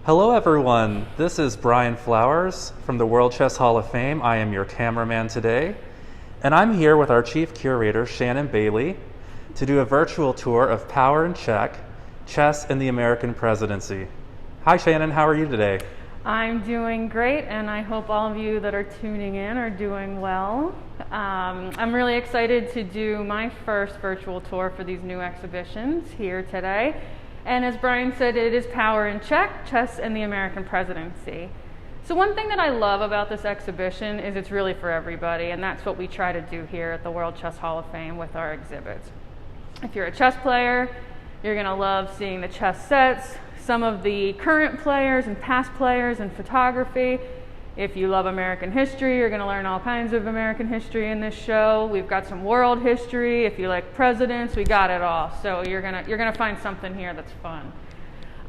Hello everyone, this is Brian Flowers from the World Chess Hall of Fame. I am your cameraman today, and I'm here with our chief curator, Shannon Bailey, to do a virtual tour of Power and Check, Chess in the American Presidency. Hi Shannon, how are you today? I'm doing great, and I hope all of you that are tuning in are doing well. I'm really excited to do my first virtual tour for these new exhibitions here today. And as Brian said, it is Power and Check, Chess in the American Presidency. So one thing that I love about this exhibition is it's really for everybody, and that's what we try to do here at the World Chess Hall of Fame with our exhibits. If you're a chess player, you're going to love seeing the chess sets, some of the current players and past players and photography. If you love American history, you're going to learn all kinds of American history in this show. We've got some world history. If you like presidents, we got it all. So you're gonna find something here that's fun.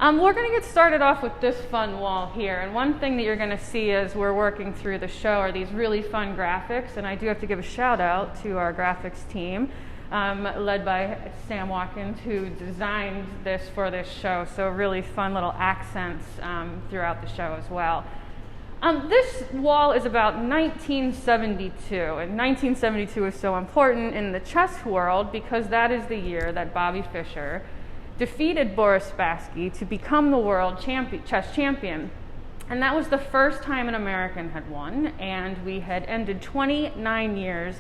We're going to get started off with this fun wall here. And one thing that you're going to see as we're working through the show are these really fun graphics. And I do have to give a shout out to our graphics team, led by Sam Watkins, who designed this for this show. So really fun little accents throughout the show as well. This wall is about 1972, and 1972 is so important in the chess world because that is the year that Bobby Fischer defeated Boris Spassky to become the world chess champion. And that was the first time an American had won, and we had ended 29 years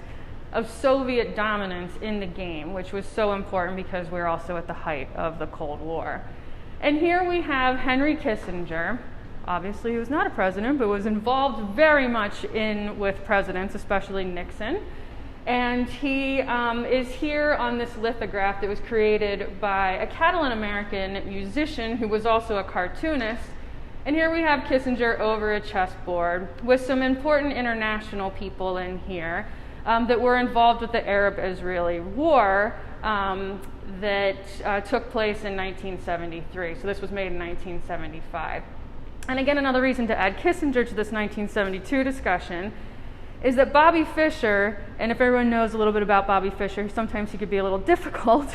of Soviet dominance in the game, which was so important because we're also at the height of the Cold War. And here we have Henry Kissinger. Obviously, he was not a president, but was involved very much with presidents, especially Nixon. And he is here on this lithograph that was created by a Catalan-American musician who was also a cartoonist. And here we have Kissinger over a chessboard with some important international people in here that were involved with the Arab-Israeli War that took place in 1973. So this was made in 1975. And again, another reason to add Kissinger to this 1972 discussion is that Bobby Fischer, and if everyone knows a little bit about Bobby Fischer, sometimes he could be a little difficult.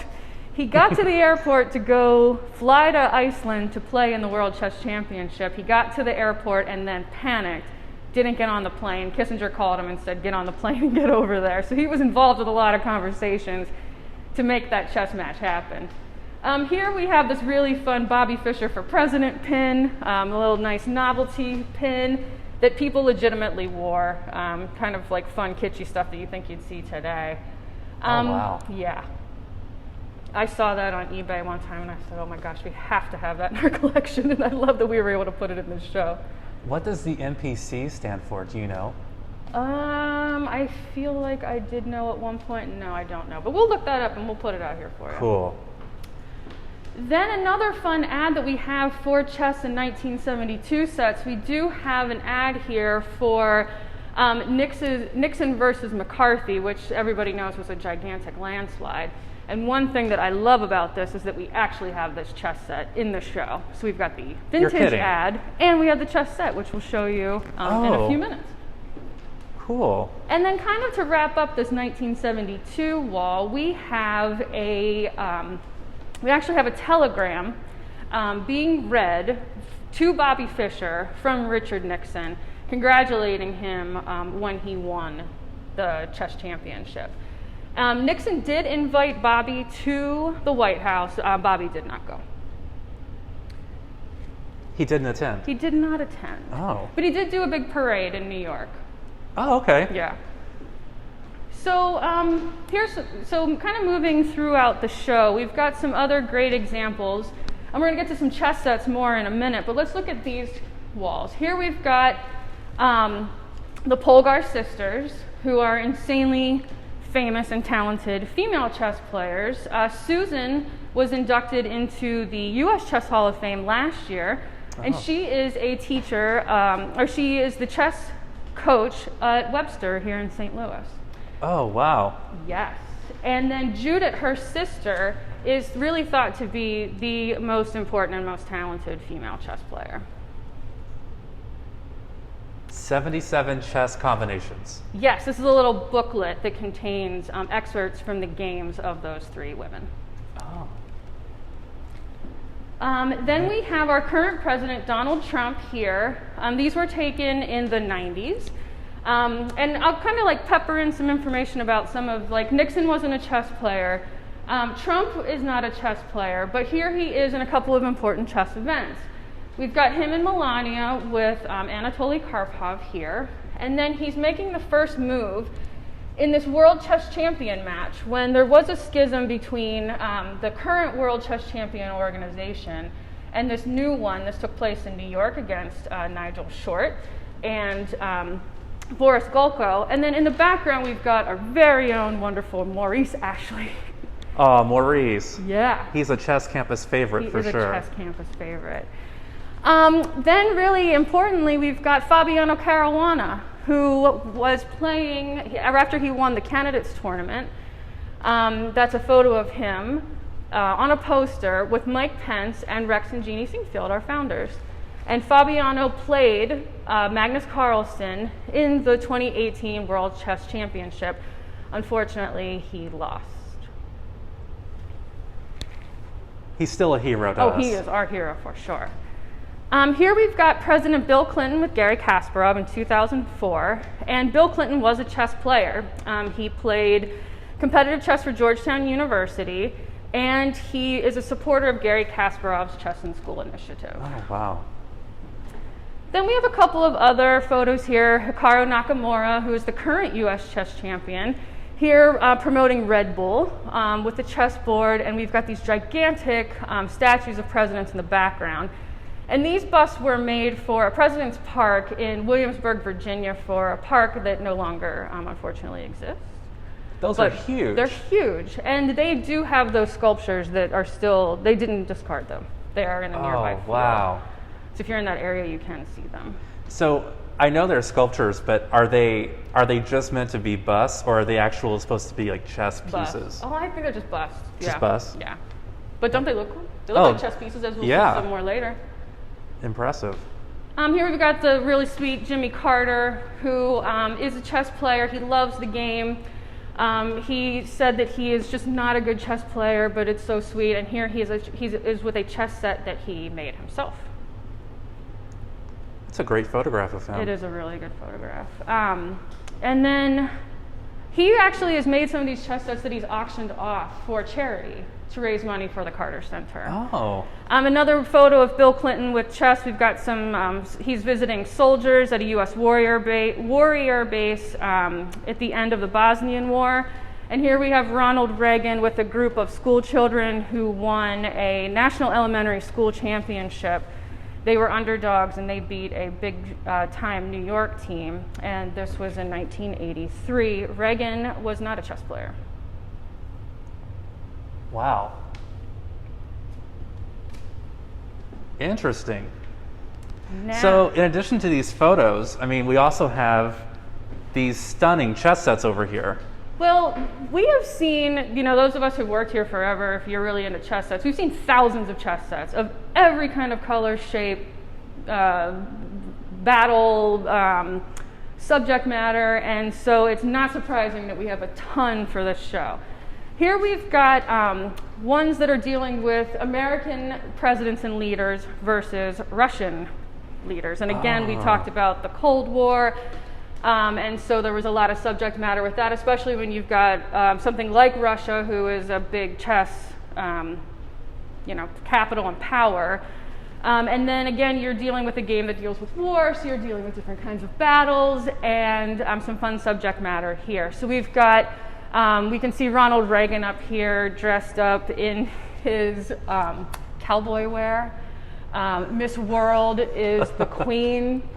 He got to the airport to go fly to Iceland to play in the World Chess Championship. He got to the airport and then panicked, didn't get on the plane. Kissinger called him and said, get on the plane and get over there. So he was involved with a lot of conversations to make that chess match happen. Here we have this really fun Bobby Fischer for President pin, a little nice novelty pin that people legitimately wore, kind of like fun, kitschy stuff that you think you'd see today. Oh, wow. Yeah. I saw that on eBay one time and I said, oh my gosh, we have to have that in our collection, and I love that we were able to put it in this show. What does the NPC stand for? Do you know? I feel like I did know at one point. No, I don't know. But we'll look that up and we'll put it out here for you. Cool. Then another fun ad that we have for chess in 1972 sets, we do have an ad here for Nixon versus McCarthy, which everybody knows was a gigantic landslide. And one thing that I love about this is that we actually have this chess set in the show. So we've got the vintage ad, and we have the chess set, which we'll show you in a few minutes. Cool. And then kind of to wrap up this 1972 wall, we have we actually have a telegram being read to Bobby Fischer from Richard Nixon, congratulating him when he won the chess championship. Nixon did invite Bobby to the White House. Bobby did not go. He didn't attend? He did not attend. Oh. But he did do a big parade in New York. Oh, okay. Yeah. So so kind of moving throughout the show, we've got some other great examples. And we're going to get to some chess sets more in a minute, but let's look at these walls. Here we've got the Polgar Sisters, who are insanely famous and talented female chess players. Susan was inducted into the U.S. Chess Hall of Fame last year, and she is a teacher, or she is the chess coach at Webster here in St. Louis. Oh, wow. Yes. And then Judith, her sister, is really thought to be the most important and most talented female chess player. 77 chess combinations. Yes, this is a little booklet that contains excerpts from the games of those three women. Oh. Then we have our current president, Donald Trump, here. These were taken in the 90s. And I'll kind of like pepper in some information about some of, like, Nixon wasn't a chess player. Trump is not a chess player, but here he is in a couple of important chess events. We've got him and Melania with Anatoly Karpov here. And then he's making the first move in this World Chess Champion match when there was a schism between the current World Chess Champion organization and this new one. This took place in New York against Nigel Short and Boris Golko. And then in the background, we've got our very own wonderful Maurice Ashley. Oh, Maurice. Yeah. He's a chess campus favorite for sure. He's a chess campus favorite. Then really importantly, we've got Fabiano Caruana, who was playing after he won the candidates tournament. That's a photo of him on a poster with Mike Pence and Rex and Jeannie Singfield, our founders. And Fabiano played Magnus Carlsen in the 2018 World Chess Championship. Unfortunately, he lost. He's still a hero to us. Oh, he is our hero for sure. Here we've got President Bill Clinton with Garry Kasparov in 2004, and Bill Clinton was a chess player. He played competitive chess for Georgetown University, and he is a supporter of Garry Kasparov's Chess in School initiative. Oh, wow. Then we have a couple of other photos here. Hikaru Nakamura, who is the current US chess champion, here promoting Red Bull with the chessboard, and we've got these gigantic statues of presidents in the background. And these busts were made for a President's Park in Williamsburg, Virginia, for a park that no longer, unfortunately, exists. Those are huge. They're huge. And they do have those sculptures that are still, they didn't discard them. They are in a nearby field. Wow. So if you're in that area, you can see them. So I know they're sculptures, but are they just meant to be busts, or are they actually supposed to be like chess pieces? Oh, I think they're just busts. Just busts? Yeah. But don't they look cool? They look like chess pieces, as we'll see some more later. Impressive. Here we've got the really sweet Jimmy Carter, who is a chess player. He loves the game. He said that he is just not a good chess player, but it's so sweet. And here he is with a chess set that he made himself. It's a great photograph of him. It is a really good photograph. And then he actually has made some of these chess sets that he's auctioned off for charity to raise money for the Carter Center. Oh. Another photo of Bill Clinton with chess. We've got some, he's visiting soldiers at a U.S. warrior base at the end of the Bosnian War. And here we have Ronald Reagan with a group of school children who won a national elementary school championship. They were underdogs and they beat a big time New York team. And this was in 1983. Reagan was not a chess player. Wow. Interesting. So in addition to these photos, I mean, we also have these stunning chess sets over here. Well, we have seen, you know, those of us who've worked here forever, if you're really into chess sets, we've seen thousands of chess sets of every kind of color, shape, battle, subject matter, and so it's not surprising that we have a ton for this show. Here we've got ones that are dealing with American presidents and leaders versus Russian leaders. And again, we talked about the Cold War, and so there was a lot of subject matter with that, especially when you've got something like Russia, who is a big chess, capital and power. And then again, you're dealing with a game that deals with war, so you're dealing with different kinds of battles and some fun subject matter here. So we've got we can see Ronald Reagan up here dressed up in his cowboy wear. Miss World is the queen.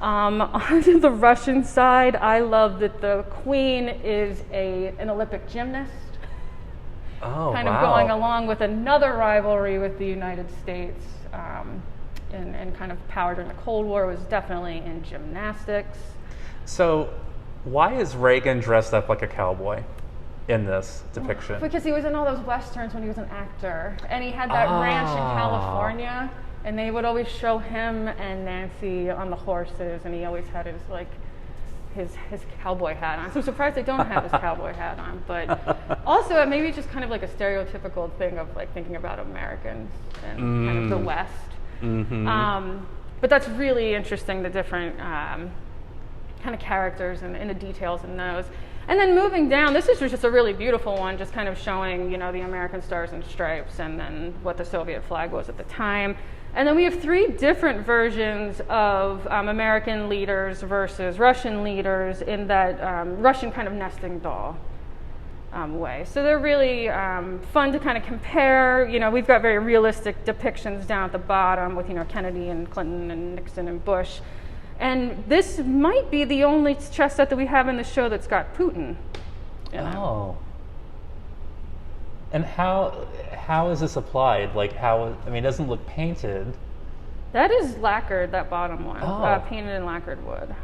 On the Russian side, I love that the queen is an Olympic gymnast. Oh, kind of going along with another rivalry with the United States and kind of power during the Cold War was definitely in gymnastics. So why is Reagan dressed up like a cowboy in this depiction? Because he was in all those westerns when he was an actor, and he had that ranch in California, and they would always show him and Nancy on the horses, and he always had his cowboy hat on. So I'm surprised they don't have his cowboy hat on. But also, maybe just kind of like a stereotypical thing of like thinking about Americans and kind of the West. Mm-hmm. But that's really interesting, the different kind of characters and the details in those. And then moving down, this is just a really beautiful one, just kind of showing, the American Stars and Stripes and then what the Soviet flag was at the time. And then we have 3 different versions of American leaders versus Russian leaders in that Russian kind of nesting doll way. So they're really fun to kind of compare. We've got very realistic depictions down at the bottom with, Kennedy and Clinton and Nixon and Bush. And this might be the only chess set that we have in the show that's got Putin in it. Oh. And how is this applied? Like it doesn't look painted. That is lacquered, that bottom one. Oh. Painted in lacquered wood.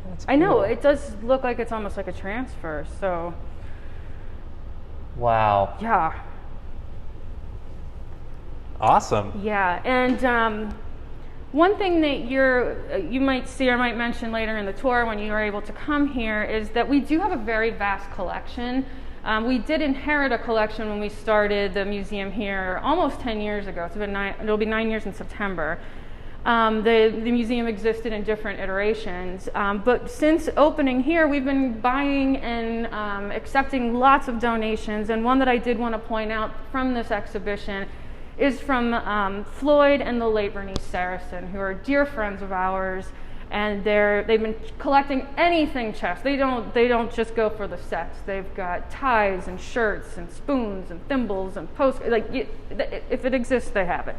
That's cool. I know, it does look like it's almost like a transfer, so. Wow. Yeah. Awesome. Yeah, and one thing that you might see or might mention later in the tour when you are able to come here is that we do have a very vast collection. We did inherit a collection when we started the museum here almost 10 years ago. It'll be 9 years in September. The museum existed in different iterations, but since opening here, we've been buying and accepting lots of donations. And one that I did want to point out from this exhibition is from Floyd and the late Bernice Saracen, who are dear friends of ours. And they've been collecting anything chess. They don't just go for the sets. They've got ties and shirts and spoons and thimbles and if it exists, they have it.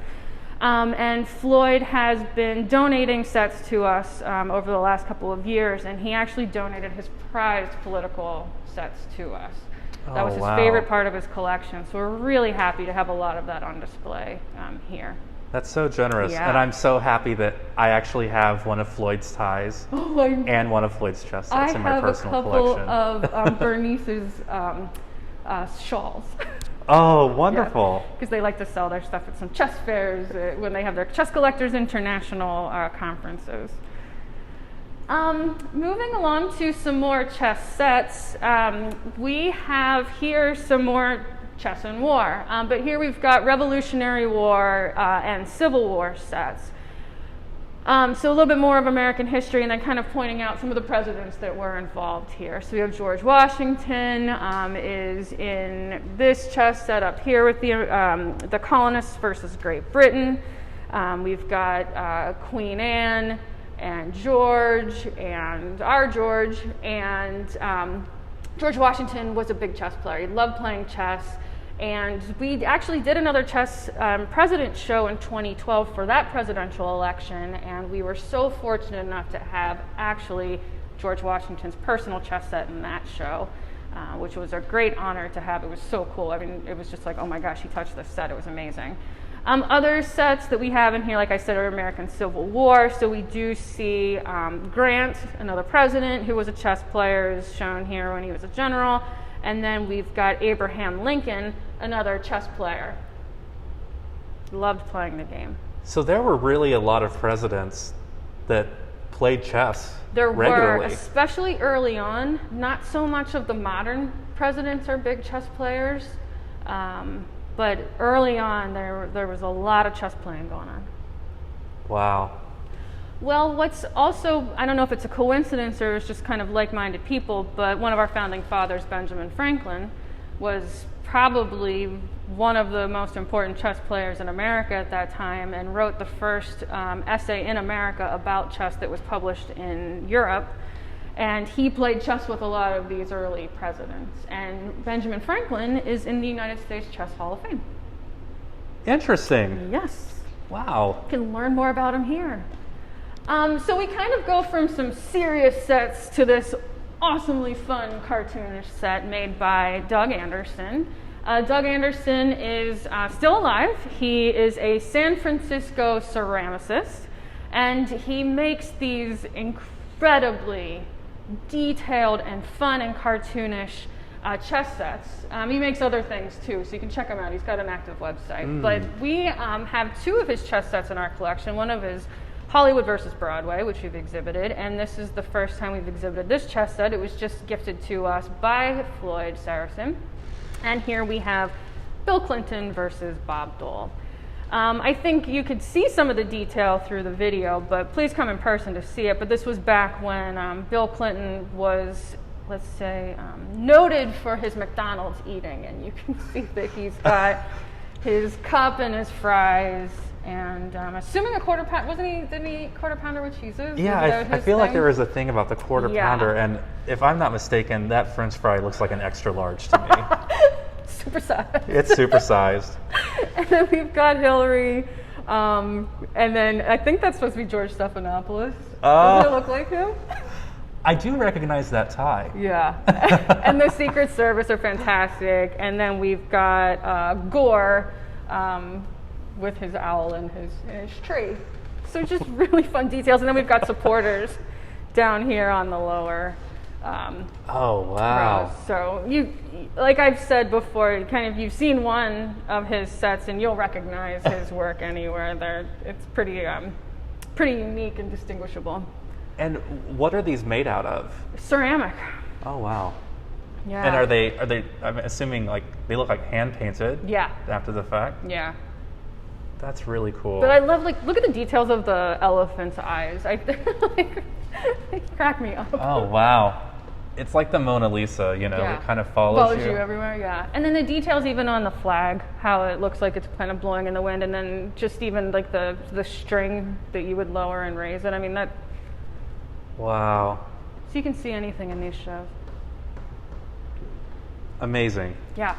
And Floyd has been donating sets to us over the last couple of years, and he actually donated his prized political sets to us. That was his favorite part of his collection. So we're really happy to have a lot of that on display here. That's so generous. Yeah. And I'm so happy that I actually have one of Floyd's ties and one of Floyd's chess sets in my personal collection. I have a couple of Bernice's shawls. Oh, wonderful. Because they like to sell their stuff at some chess fairs when they have their Chess Collectors International conferences. Moving along to some more chess sets, we have here some more chess and war, but here we've got Revolutionary War and Civil War sets. So a little bit more of American history, and then kind of pointing out some of the presidents that were involved here. So we have George Washington is in this chess set up here with the colonists versus Great Britain. We've got Queen Anne and George and our George, and George Washington was a big chess player. He loved playing chess. And we actually did another chess president show in 2012 for that presidential election, and we were so fortunate enough to have actually George Washington's personal chess set in that show, which was a great honor to have. It was so cool. I mean, it was just like, oh my gosh, he touched this set. It was amazing. Other sets that we have in here, like I said, are American Civil War. So we do see Grant, another president who was a chess player, is shown here when he was a general. And then we've got Abraham Lincoln, another chess player. Loved playing the game. So there were really a lot of presidents that played chess regularly. There were, especially early on. Not so much of the modern presidents are big chess players, but early on there was a lot of chess playing going on. Wow. Well, what's also, I don't know if it's a coincidence or it's just kind of like-minded people, but one of our founding fathers, Benjamin Franklin, was probably one of the most important chess players in America at that time and wrote the first essay in America about chess that was published in Europe. And he played chess with a lot of these early presidents. And Benjamin Franklin is in the United States Chess Hall of Fame. Interesting. Yes. Wow. You can learn more about him here. So we kind of go from some serious sets to this awesomely fun cartoonish set made by Doug Anderson. Doug Anderson is still alive. He is a San Francisco ceramicist, and he makes these incredibly detailed and fun and cartoonish chess sets. He makes other things too, so you can check him out. He's got an active website. But we have two of his chess sets in our collection. One of his Hollywood versus Broadway, which we've exhibited, and this is the first time we've exhibited this chess set. It was just gifted to us by Floyd Saracen. And here we have Bill Clinton versus Bob Dole. I think you could see some of the detail through the video, but please come in person to see it. But this was back when Bill Clinton was, let's say, noted for his McDonald's eating, and you can see that he's got his cup and his fries, and assuming a quarter pound, didn't he eat quarter pounder with cheeses? Yeah, I feel like there was a thing about the quarter pounder, and if I'm not mistaken, that French fry looks like an extra large to me. Supersized. It's supersized. And then we've got Hillary, and then I think that's supposed to be George Stephanopoulos. Doesn't it look like him? I do recognize that tie. Yeah. And the Secret Service are fantastic. And then we've got Gore with his owl in his tree. So just really fun details. And then we've got supporters down here on the lower oh, wow. rows. So you, like I've said before, kind of you've seen one of his sets and you'll recognize his work anywhere. It's pretty unique and distinguishable. And what are these made out of? Ceramic. Oh, wow. Yeah. And are they, I'm assuming, like, they look like hand painted? Yeah. After the fact? Yeah. That's really cool. But I love, like, look at the details of the elephant's eyes. They crack me up. Oh, wow. It's like the Mona Lisa, you know, Yeah. it kind of follows you everywhere, yeah. And then the details even on the flag, how it looks like it's kind of blowing in the wind, and then just even like the string that you would lower and raise it. I mean, that. Wow. So you can see anything in these shows. Amazing. Yeah.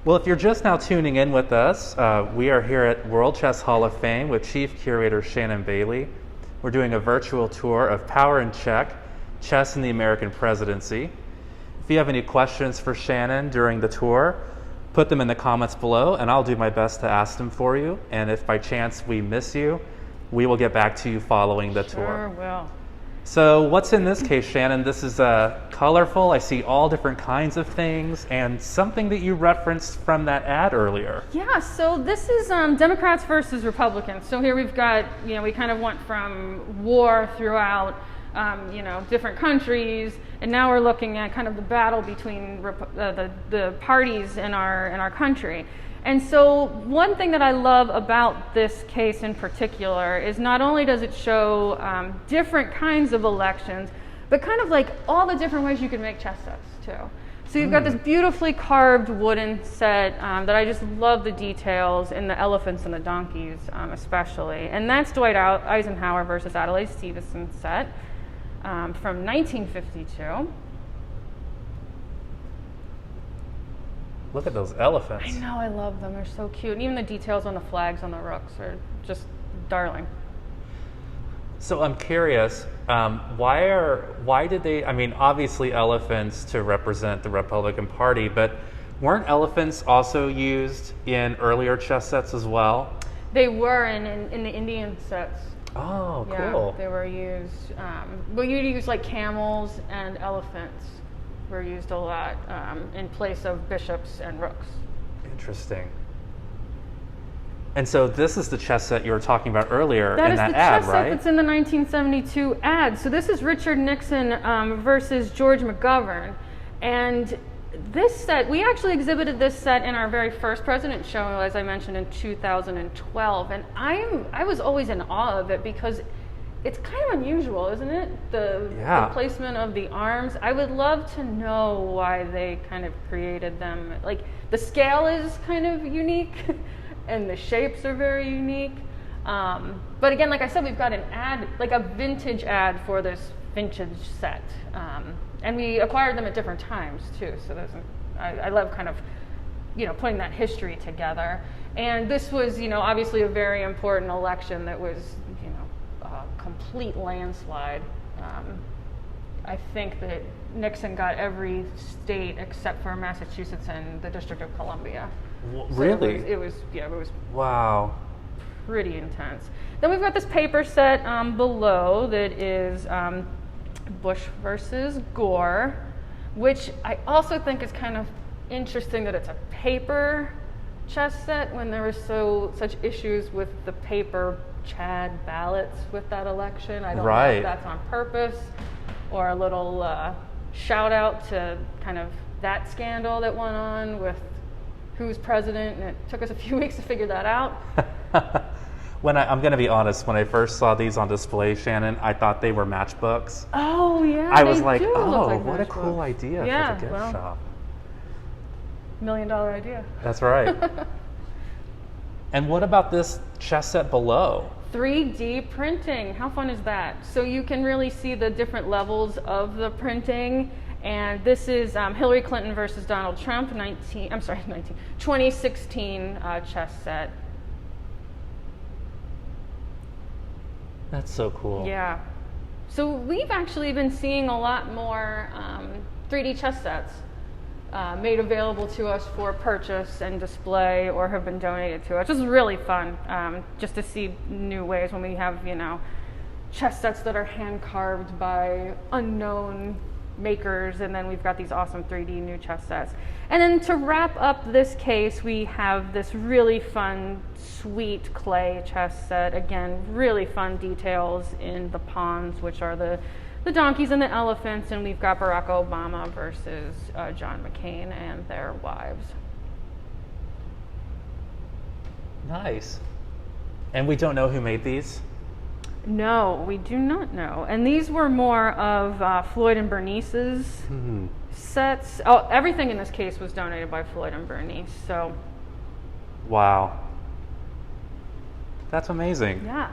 Well, if you're just now tuning in with us, we are here at World Chess Hall of Fame with Chief Curator Shannon Bailey. We're doing a virtual tour of Power and Check, Chess in the American Presidency. If you have any questions for Shannon during the tour, put them in the comments below, and I'll do my best to ask them for you. And if by chance we miss you, we will get back to you following the tour. Sure will. So what's in this case, Shannon? This is colorful. I see all different kinds of things, and something that you referenced from that ad earlier. Yeah, so this is Democrats versus Republicans. So here we've got, we kind of went from war throughout, different countries, and now we're looking at kind of the battle between the parties in our country. And so one thing that I love about this case in particular is not only does it show different kinds of elections, but kind of like all the different ways you can make chess sets too. So you've got this beautifully carved wooden set that I just love the details in the elephants and the donkeys especially. And that's Dwight Eisenhower versus Adlai Stevenson set from 1952. Look at those elephants. I know, I love them. They're so cute. And even the details on the flags on the rooks are just darling. So I'm curious, why did they, obviously elephants to represent the Republican Party, but weren't elephants also used in earlier chess sets as well? They were in the Indian sets. Oh, cool. Yeah, they were used. You'd use like camels and elephants were used a lot in place of bishops and rooks. Interesting. And so this is the chess set you were talking about earlier That in is that the ad, chess right? set that's in the 1972 ad. So this is Richard Nixon versus George McGovern. And this set, we actually exhibited this set in our very first president show, as I mentioned, in 2012. And I was always in awe of it because it's kind of unusual, isn't it? The placement of the arms. I would love to know why they kind of created them. Like, the scale is kind of unique, and the shapes are very unique. But again, like I said, we've got an ad, like a vintage ad for this vintage set. And we acquired them at different times, too. So I love kind of, putting that history together. And this was, obviously a very important election that was, a complete landslide. I think that Nixon got every state except for Massachusetts and the District of Columbia. Really? It was wow, pretty intense. Then we've got this paper set below that is Bush versus Gore, which I also think is kind of interesting that it's a paper chess set when there were such issues with the paper Chad ballots with that election. I don't know Right. if that's on purpose or a little shout out to kind of that scandal that went on with who's president, and it took us a few weeks to figure that out. I'm going to be honest, when I first saw these on display, Shannon, I thought they were matchbooks. Oh yeah, I was they like, do look oh, like what a matchbooks. cool idea Yeah, for the gift well, shop. $1 million idea. That's right. And what about this chess set below? 3D printing. How fun is that? So you can really see the different levels of the printing. And this is Hillary Clinton versus Donald Trump, 2016 chess set. That's so cool. Yeah. So we've actually been seeing a lot more 3D chess sets made available to us for purchase and display, or have been donated to us. This is really fun, just to see new ways when we have, chess sets that are hand carved by unknown makers, and then we've got these awesome 3D new chess sets. And then to wrap up this case, we have this really fun, sweet clay chess set. Again, really fun details in the pawns, which are the donkeys and the elephants, and we've got Barack Obama versus John McCain and their wives. Nice. And we don't know who made these? No, we do not know. And these were more of Floyd and Bernice's sets. Oh, everything in this case was donated by Floyd and Bernice. So, wow. That's amazing. yeah.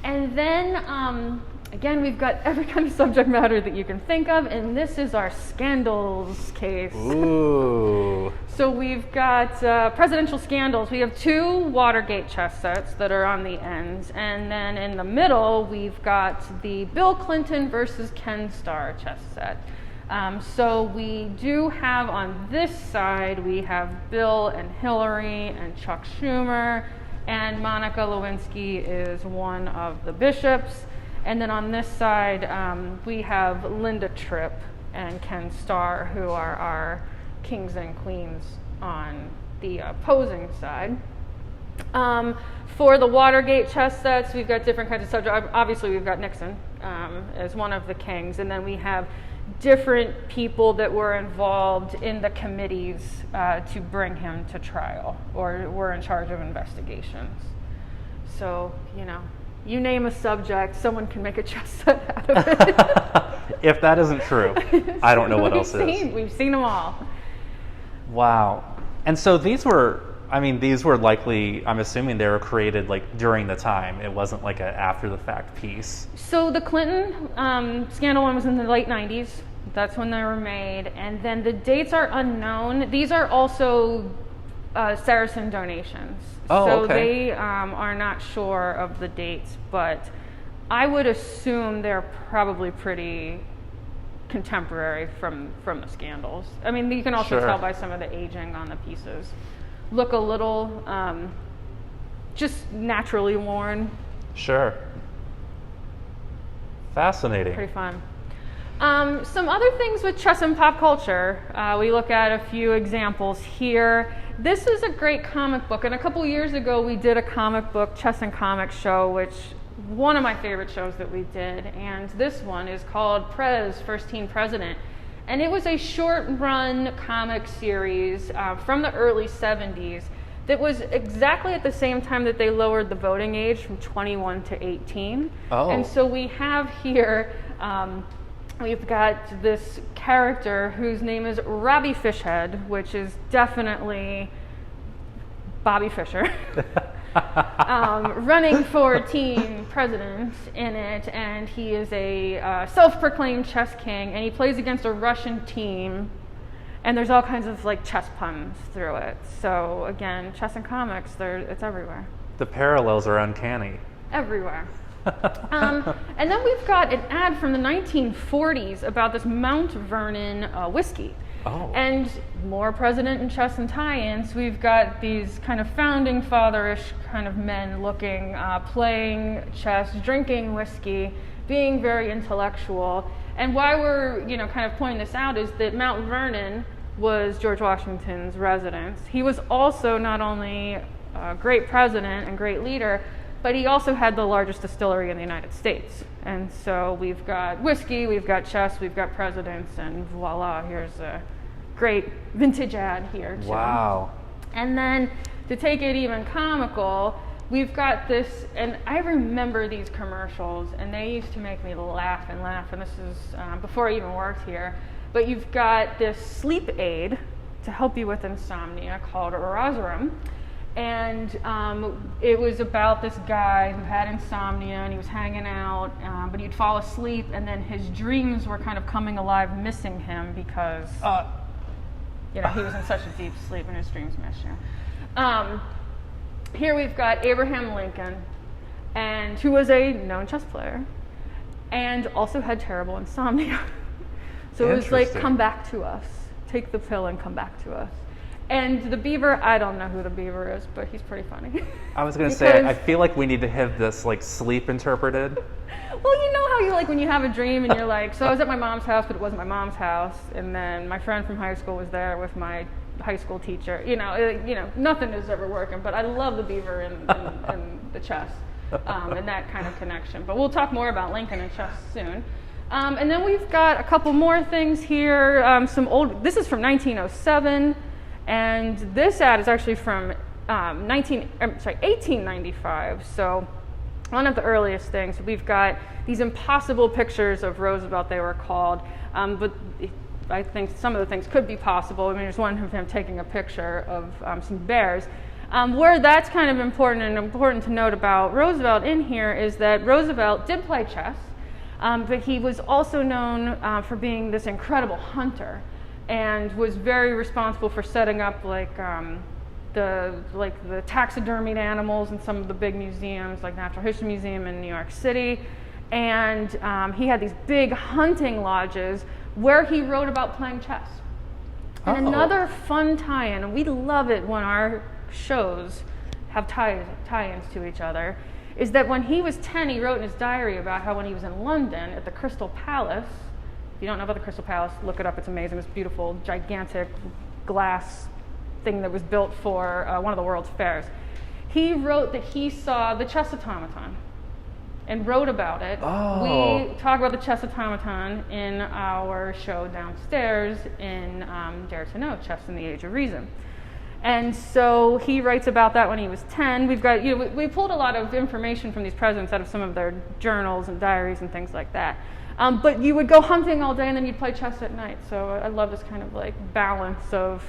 And then, again, we've got every kind of subject matter that you can think of, and this is our scandals case. Ooh. So we've got presidential scandals. We have 2 Watergate chess sets that are on the ends, and then in the middle we've got the Bill Clinton versus Ken Starr chess set. So we do have on this side, we have Bill and Hillary and Chuck Schumer, and Monica Lewinsky is one of the bishops. And then on this side, we have Linda Tripp and Ken Starr, who are our kings and queens on the opposing side. For the Watergate chess sets, we've got different kinds of subjects. Obviously, we've got Nixon as one of the kings, and then we have different people that were involved in the committees to bring him to trial, or were in charge of investigations. So, you name a subject, someone can make a chess set out of it. If that isn't true, I don't know what else is. We've seen them all. Wow. And so these were likely, I'm assuming they were created like during the time. It wasn't like an after the fact piece. So the Clinton scandal one was in the late 90s. That's when they were made. And then the dates are unknown. These are also Saracen donations. Oh, so okay. they are not sure of the dates, but I would assume they're probably pretty contemporary from the scandals. I mean, you can also tell by some of the aging on the pieces. Look a little just naturally worn. Sure. Fascinating. Pretty fun. Some other things with chess and pop culture. We look at a few examples here. This is a great comic book, and a couple years ago we did a comic book chess and comics show, which one of my favorite shows that we did, and this one is called Prez, First Teen President. And it was a short-run comic series from the early 70s that was exactly at the same time that they lowered the voting age from 21 to 18. Oh. And so we have here, we've got this character whose name is Robbie Fishhead, which is definitely Bobby Fischer. Running for teen president in it, and he is a self-proclaimed chess king, and he plays against a Russian team, and there's all kinds of like chess puns through it. So again, chess and comics, it's everywhere. The parallels are uncanny. Everywhere. And then we've got an ad from the 1940s about this Mount Vernon whiskey. Oh. And more president and chess and tie-ins. We've got these kind of founding father-ish kind of men looking, playing chess, drinking whiskey, being very intellectual. And why we're, kind of pointing this out is that Mount Vernon was George Washington's residence. He was also not only a great president and great leader, but he also had the largest distillery in the United States. And so we've got whiskey, we've got chess, we've got presidents, and voila, here's a great vintage ad here too. Wow. And then to take it even comical, we've got this, and I remember these commercials, and they used to make me laugh and laugh, and this is before I even worked here. But you've got this sleep aid to help you with insomnia called Orazarum. And it was about this guy who had insomnia, and he was hanging out, but he'd fall asleep, and then his dreams were kind of coming alive, missing him because he was in such a deep sleep, and his dreams missed him. Here we've got Abraham Lincoln, and who was a known chess player, and also had terrible insomnia. So it was like, come back to us. Take the pill and come back to us. And the beaver, I don't know who the beaver is, but he's pretty funny. I was going to say, I feel like we need to have this like sleep interpreted. Well, you know how you like when you have a dream and you're like, so I was at my mom's house, but it wasn't my mom's house. And then my friend from high school was there with my high school teacher. Nothing is ever working, but I love the beaver and the chess and that kind of connection. But we'll talk more about Lincoln and chess soon. And then we've got a couple more things here. This is from 1907. And this ad is actually from 1895. So one of the earliest things. We've got these impossible pictures of Roosevelt, they were called. But I think some of the things could be possible. I mean, there's one of him taking a picture of some bears. Where that's kind of important to note about Roosevelt in here is that Roosevelt did play chess, but he was also known for being this incredible hunter, and was very responsible for setting up the taxidermied animals in some of the big museums, like Natural History Museum in New York City. And he had these big hunting lodges where he wrote about playing chess. And another fun tie-in, and we love it when our shows have tie-ins to each other, is that when he was 10, he wrote in his diary about how when he was in London at the Crystal Palace. If you don't know about the Crystal Palace, look it up. It's amazing. It's beautiful, gigantic glass thing that was built for one of the world's fairs. He wrote that he saw the chess automaton and wrote about it. We talk about the chess automaton in our show downstairs in Dare to Know, Chess in the Age of Reason. And so he writes about that when he was 10. We've got, we pulled a lot of information from these presidents out of some of their journals and diaries and things like that. But you would go hunting all day and then you'd play chess at night. So I love this kind of like balance of,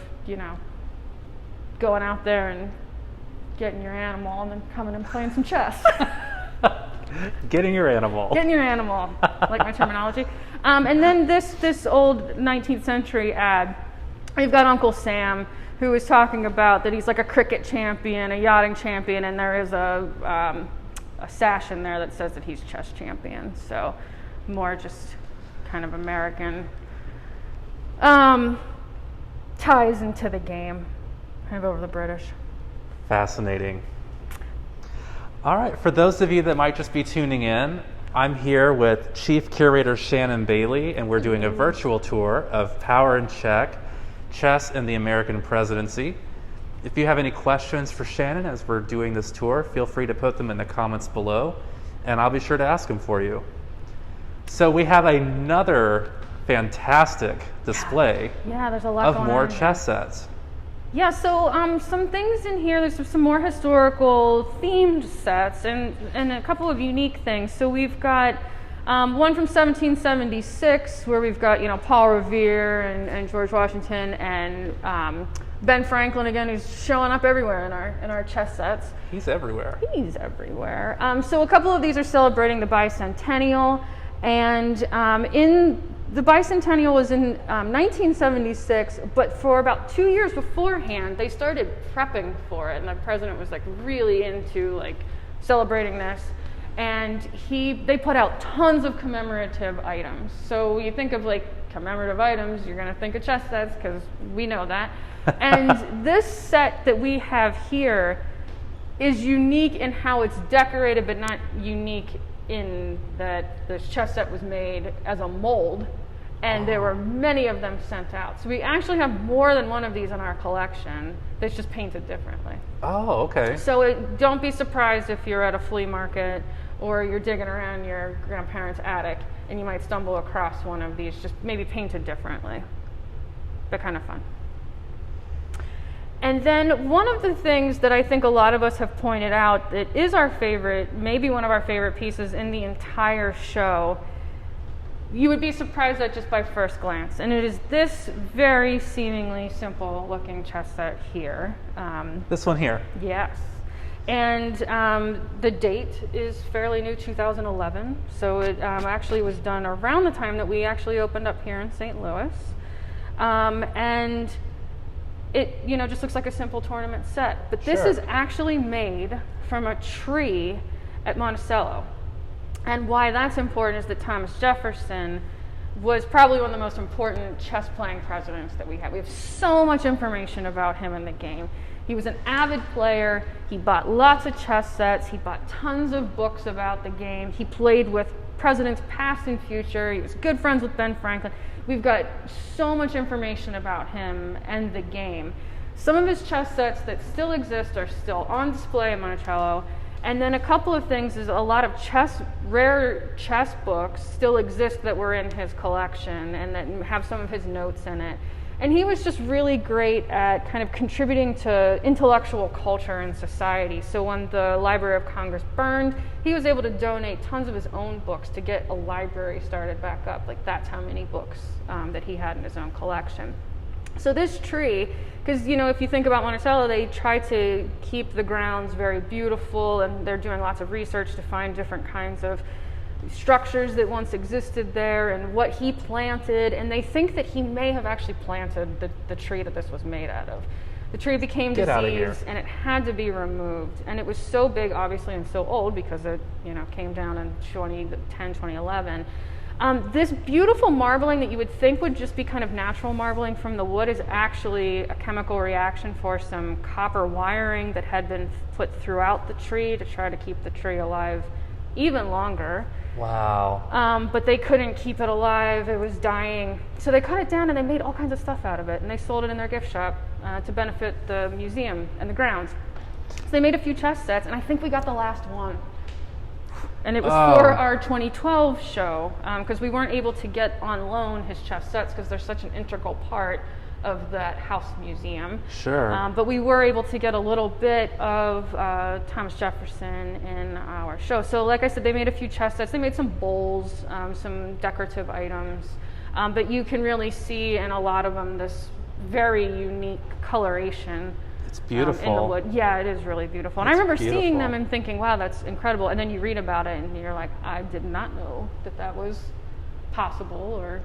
going out there and getting your animal and then coming and playing some chess. Getting your animal. Getting your animal, like my terminology. And then this old 19th century ad, we've got Uncle Sam, who is talking about that he's like a cricket champion, a yachting champion, and there is a sash in there that says that he's chess champion. So more just kind of American ties into the game, kind of over the British. Fascinating. All right, for those of you that might just be tuning in, I'm here with Chief Curator Shannon Bailey, and we're doing a virtual tour of Power and Check, Chess and the American Presidency. If you have any questions for Shannon as we're doing this tour, feel free to put them in the comments below, and I'll be sure to ask them for you. So we have another fantastic display there's a lot of going more on chess sets. Yeah, so some things in here, there's some more historical themed sets and a couple of unique things. So we've got one from 1776 where we've got, Paul Revere and George Washington and Ben Franklin again, who's showing up everywhere in our chess sets. He's everywhere. He's everywhere. So a couple of these are celebrating the bicentennial, and in the bicentennial was in 1976, but for about 2 years beforehand, they started prepping for it, and the president was really into celebrating this. And they put out tons of commemorative items. So you think of commemorative items, you're going to think of chess sets because we know that. And this set that we have here is unique in how it's decorated, but not unique in that this chess set was made as a mold And there were many of them sent out. So we actually have more than one of these in our collection that's just painted differently. Oh, okay. So don't be surprised if you're at a flea market or you're digging around your grandparents' attic and you might stumble across one of these, just maybe painted differently. But kind of fun. And then one of the things that I think a lot of us have pointed out that is our favorite, maybe one of our favorite pieces in the entire show, you would be surprised at just by first glance. And it is this very seemingly simple looking chess set here. This one here. Yes. And the date is fairly new, 2011. So it actually was done around the time that we actually opened up here in St. Louis. And it just looks like a simple tournament set. But this is actually made from a tree at Monticello. And why that's important is that Thomas Jefferson was probably one of the most important chess-playing presidents that we have. We have so much information about him in the game. He was an avid player. He bought lots of chess sets. He bought tons of books about the game. He played with presidents past and future. He was good friends with Ben Franklin. We've got so much information about him and the game. Some of his chess sets that still exist are still on display at Monticello. And then a couple of things is a lot of rare chess books still exist that were in his collection and that have some of his notes in it. And he was just really great at kind of contributing to intellectual culture in society. So when the Library of Congress burned, he was able to donate tons of his own books to get a library started back up. Like that's how many books that he had in his own collection. So this tree, because if you think about Monticello, they try to keep the grounds very beautiful, and they're doing lots of research to find different kinds of structures that once existed there and what he planted, and they think that he may have actually planted the tree that this was made out of. The tree became diseased and it had to be removed, and it was so big obviously and so old because it came down in 2011. This beautiful marbling that you would think would just be kind of natural marbling from the wood is actually a chemical reaction for some copper wiring that had been put throughout the tree to try to keep the tree alive even longer. Wow. But they couldn't keep it alive. It was dying. So they cut it down and they made all kinds of stuff out of it, and they sold it in their gift shop to benefit the museum and the grounds. So they made a few chess sets, and I think we got the last one. And it was for our 2012 show, because we weren't able to get on loan his chess sets because they're such an integral part of that house museum. Sure. But we were able to get a little bit of Thomas Jefferson in our show. So like I said, they made a few chess sets. They made some bowls, some decorative items. But you can really see in a lot of them this very unique coloration. It's beautiful. In the wood. Yeah, it is really beautiful. And I remember seeing them and thinking, wow, that's incredible. And then you read about it and you're like, I did not know that was possible, or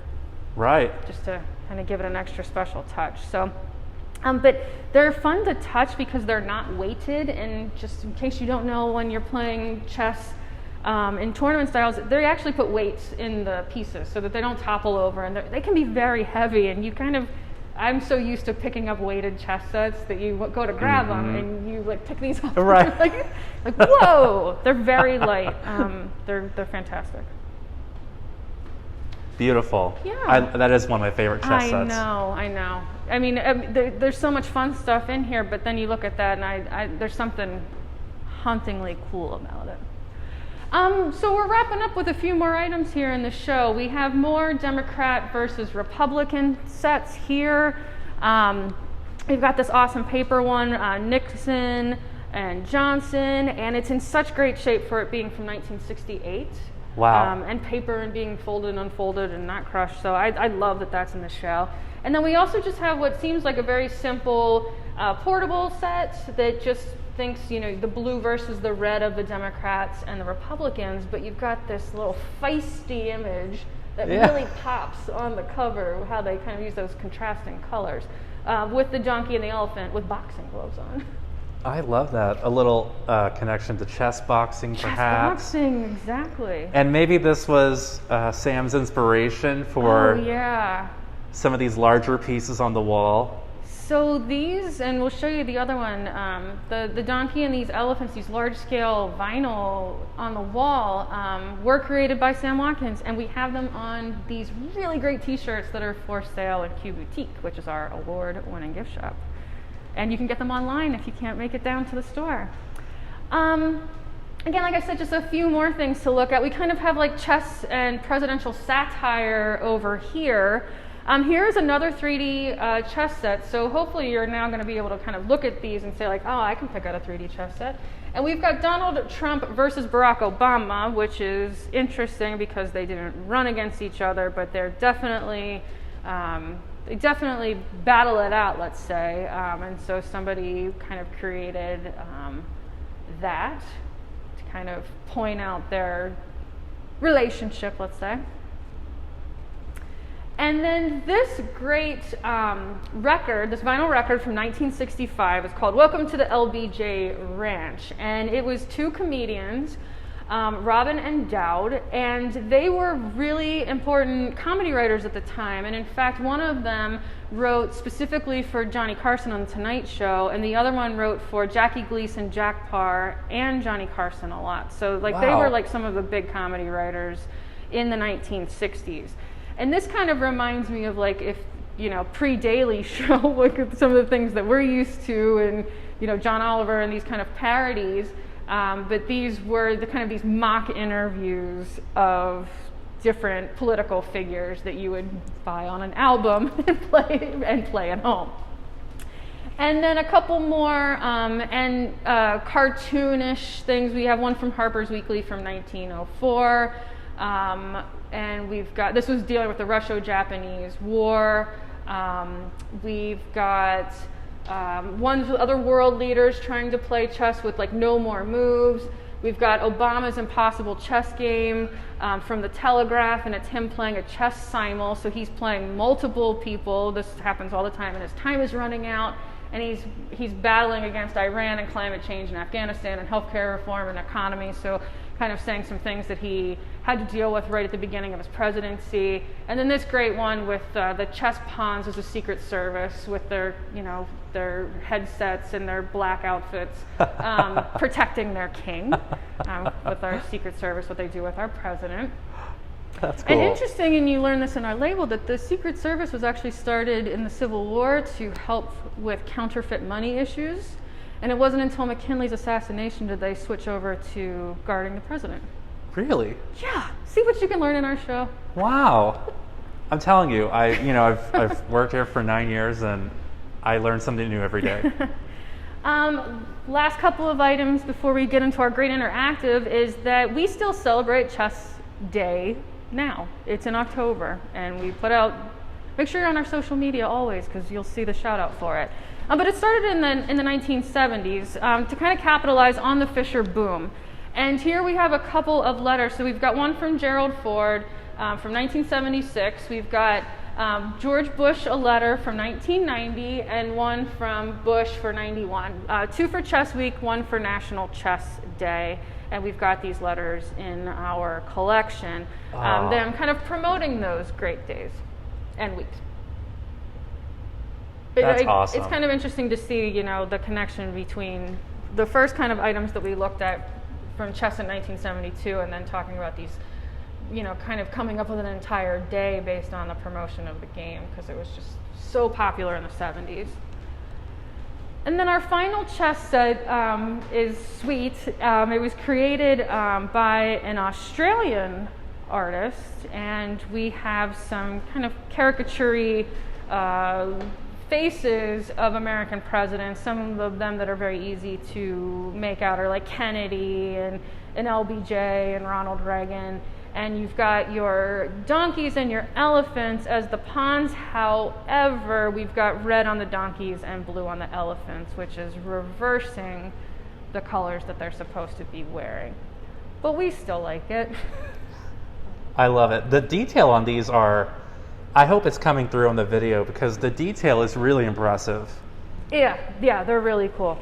just to kind of give it an extra special touch. So, but they're fun to touch because they're not weighted. And just in case you don't know, when you're playing chess in tournament styles, they actually put weights in the pieces so that they don't topple over. And they can be very heavy, and you kind of, I'm so used to picking up weighted chess sets that you go to grab them and you pick these up. Right. like whoa, they're very light. They're fantastic. Beautiful. Yeah. That is one of my favorite chess sets. I know. I mean, there's so much fun stuff in here, but then you look at that and there's something hauntingly cool about it. So we're wrapping up with a few more items here in the show. We have more Democrat versus Republican sets here. We've got this awesome paper one, Nixon and Johnson, and it's in such great shape for it being from 1968. Wow. And paper and being folded and unfolded and not crushed. So I love that that's in the show. And then we also just have what seems like a very simple portable set that just thinks, the blue versus the red of the Democrats and the Republicans, but you've got this little feisty image that really pops on the cover, how they kind of use those contrasting colors, with the donkey and the elephant with boxing gloves on. I love that. A little connection to chess boxing, perhaps. Chess boxing, exactly. And maybe this was Sam's inspiration for some of these larger pieces on the wall. So these, and we'll show you the other one, the donkey and these elephants, these large-scale vinyl on the wall, were created by Sam Watkins, and we have them on these really great t-shirts that are for sale at Q Boutique, which is our award-winning gift shop. And you can get them online if you can't make it down to the store. Again, like I said, just a few more things to look at. We kind of have like chess and presidential satire over here. Here's another 3D chess set. So hopefully you're now going to be able to kind of look at these and say like, oh, I can pick out a 3D chess set. And we've got Donald Trump versus Barack Obama, which is interesting because they didn't run against each other, but they're definitely, they definitely battle it out, let's say. And so somebody kind of created that to kind of point out their relationship, let's say. And then this great record, this vinyl record from 1965 is called Welcome to the LBJ Ranch. And it was two comedians, Robin and Dowd, and they were really important comedy writers at the time. And in fact, one of them wrote specifically for Johnny Carson on The Tonight Show, and the other one wrote for Jackie Gleason, Jack Parr, and Johnny Carson a lot. So like They were like some of the big comedy writers in the 1960s. And this kind of reminds me of like if, you know, pre-Daily Show, look at some of the things that we're used to, and, you know, John Oliver and these kind of parodies. But these were the kind of these mock interviews of different political figures that you would buy on an album and play at home. And then a couple more cartoonish things. We have one from Harper's Weekly from 1904. And we've got, this was dealing with the Russo-Japanese War. We've got ones with other world leaders trying to play chess with like no more moves. We've got Obama's impossible chess game from the Telegraph, and it's him playing a chess simul. So he's playing multiple people. This happens all the time, and his time is running out. And he's battling against Iran and climate change and Afghanistan and healthcare reform and economy. So kind of saying some things that he had to deal with right at the beginning of his presidency. And then this great one with the chess pawns as a Secret Service with their, you know, their headsets and their black outfits, protecting their king with our Secret Service, what they do with our president. That's cool. And interesting, and you learn this in our label, that the Secret Service was actually started in the Civil War to help with counterfeit money issues. And it wasn't until McKinley's assassination did they switch over to guarding the president. Really? Yeah. See what you can learn in our show. Wow. I'm telling you, I've worked here for 9 years, and I learn something new every day. Last couple of items before we get into our great interactive is that we still celebrate Chess Day now. It's in October, and we put out, make sure you're on our social media always, because you'll see the shout out for it. But it started in the 1970s to kind of capitalize on the Fischer boom. And here we have a couple of letters. So we've got one from Gerald Ford from 1976. We've got George Bush, a letter from 1990, and one from Bush for 91. Two for Chess Week, one for National Chess Day. And we've got these letters in our collection. Them kind of promoting those great days and weeks. That's awesome. It's kind of interesting to see, you know, the connection between the first kind of items that we looked at from chess in 1972, and then talking about these, you know, kind of coming up with an entire day based on the promotion of the game, because it was just so popular in the 70s. And then our final chess set is sweet. It was created by an Australian artist, and we have some kind of caricature-y faces of American presidents. Some of them that are very easy to make out are like Kennedy and LBJ and Ronald Reagan. And you've got your donkeys and your elephants as the pawns. However, we've got red on the donkeys and blue on the elephants, which is reversing the colors that they're supposed to be wearing. But we still like it. I love it. The detail on these are, I hope it's coming through on the video, because the detail is really impressive. Yeah, they're really cool.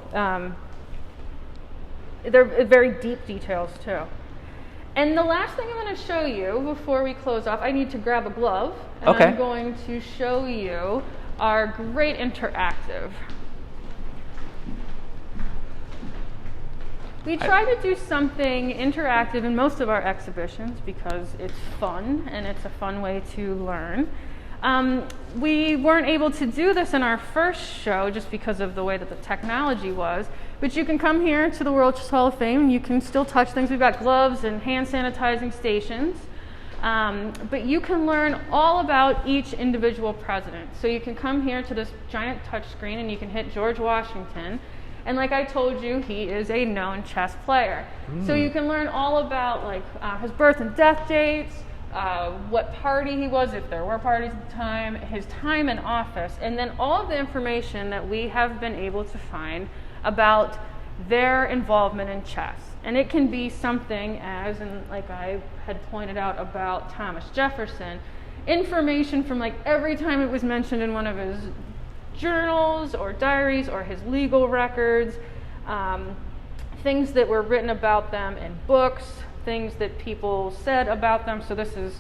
They're very deep details too. And the last thing I'm going to show you before we close off, I need to grab a glove, and okay. I'm going to show you are great interactive. We try to do something interactive in most of our exhibitions because it's fun and it's a fun way to learn. We weren't able to do this in our first show just because of the way that the technology was, but you can come here to the World Chess Hall of Fame and you can still touch things. We've got gloves and hand sanitizing stations, but you can learn all about each individual president. So you can come here to this giant touch screen and you can hit George Washington. And like I told you, he is a known chess player. So you can learn all about like his birth and death dates, what party he was, if there were parties at the time, his time in office, and then all of the information that we have been able to find about their involvement in chess. And it can be something as, and like I had pointed out about Thomas Jefferson, information from like every time it was mentioned in one of his journals or diaries or his legal records, things that were written about them in books, things that people said about them. So this is,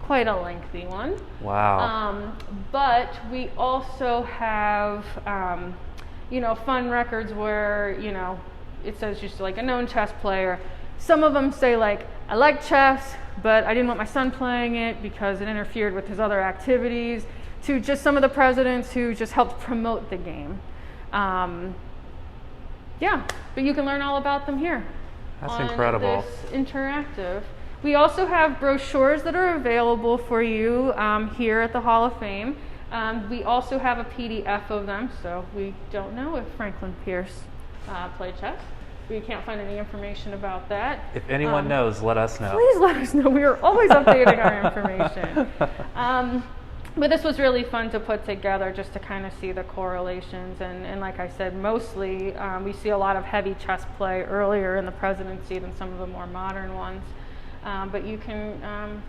quite a lengthy one. Wow. But we also have, fun records where, it says just like a known chess player. Some of them say like, I like chess, but I didn't want my son playing it because it interfered with his other activities, to just some of the presidents who just helped promote the game. But you can learn all about them here. That's on incredible. This interactive. We also have brochures that are available for you here at the Hall of Fame. We also have a PDF of them, so we don't know if Franklin Pierce played chess. We can't find any information about that. If anyone knows, let us know. Please let us know. We are always updating our information. But this was really fun to put together just to kind of see the correlations. And like I said, mostly we see a lot of heavy chess play earlier in the presidency than some of the more modern ones. But you can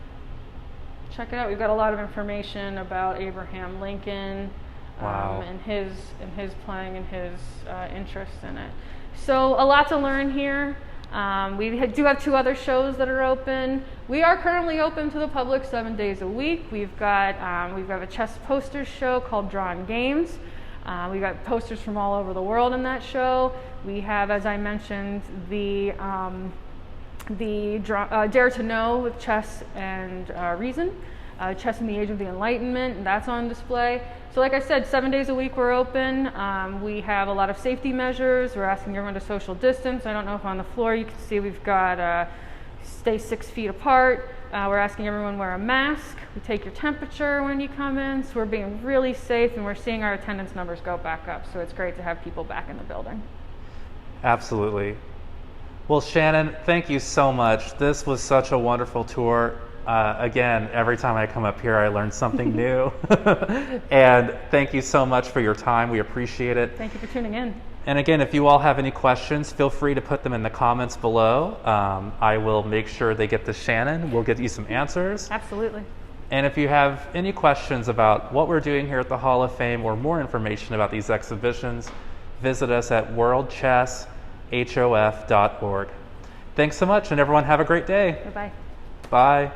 check it out. We've got a lot of information about Abraham Lincoln. Wow. and his playing and his interest in it. So a lot to learn here. We do have 2 other shows that are open. We are currently open to the public 7 days a week. We've got a chess posters show called Drawn Games. We've got posters from all over the world in that show. We have, as I mentioned, the Dare to Know with Chess and Reason, Chess in the Age of the Enlightenment, and that's on display. So like I said, 7 days a week we're open. We have a lot of safety measures. We're asking everyone to social distance. I don't know if on the floor you can see we've got stay 6 feet apart. We're asking everyone to wear a mask. We take your temperature when you come in. So we're being really safe, and we're seeing our attendance numbers go back up. So it's great to have people back in the building. Absolutely. Well, Shannon, thank you so much. This was such a wonderful tour. Again, every time I come up here, I learn something new. And thank you so much for your time. We appreciate it. Thank you for tuning in. And again, if you all have any questions, feel free to put them in the comments below. I will make sure they get to Shannon. We'll get you some answers. Absolutely. And if you have any questions about what we're doing here at the Hall of Fame or more information about these exhibitions, visit us at worldchesshof.org. Thanks so much, and everyone have a great day. Bye-bye. Bye.